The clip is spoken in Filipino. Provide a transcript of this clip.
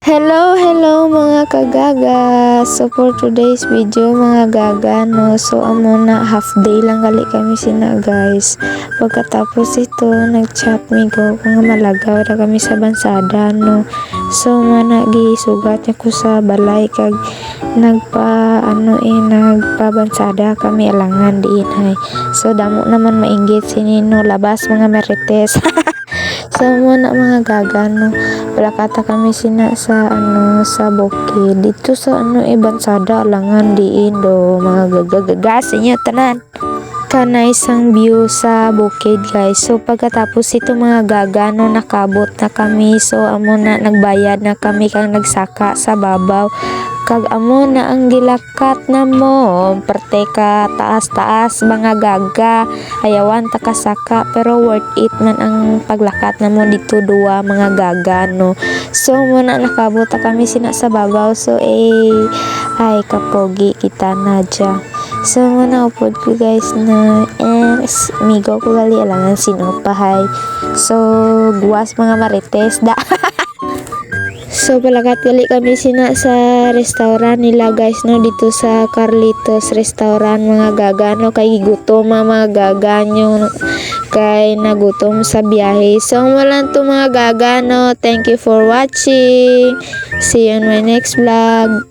Hello mga kagaga. So for today's video mga gaga no, so amo na half day lang gali kami sina guys. Pagkatapos ito nagchat mi ko kung malagaw ra kami sa bansada no. So mana gisugat niya ko sa balay kag nagpabansada kami alangan diin hay. So damo naman mainggit sinino labas mga marites. So muna mga gaga no, palakata kami sina sa sa bukid dito sa bansada alangan diin do mga gagas inyo tanan kana isang view sa bukid guys. So pagkatapos ito mga gaga no, nakabot na kami. So amo na nagbayad na kami kang nagsaka sa babaw kag amo na ang gilakat na mo parte ka taas mga gaga, ayawan ta kasaka pero worth it man ang paglakat na mo dito duwa mga gaga no. So muna nakabot na kami sina sa babaw. So ay kapogi kita na dya. So muna upod ko guys na migo ko gali alangan sinopahay. So guwas mga marites da. So palakat gali kami sina sa restaurant nila guys no, dito sa Carlitos restaurant mga gaga no, kay gutom mga gaga nyo kay nagutom sa biyahe. So walang to mga gaga no, thank you for watching, see you in my next vlog.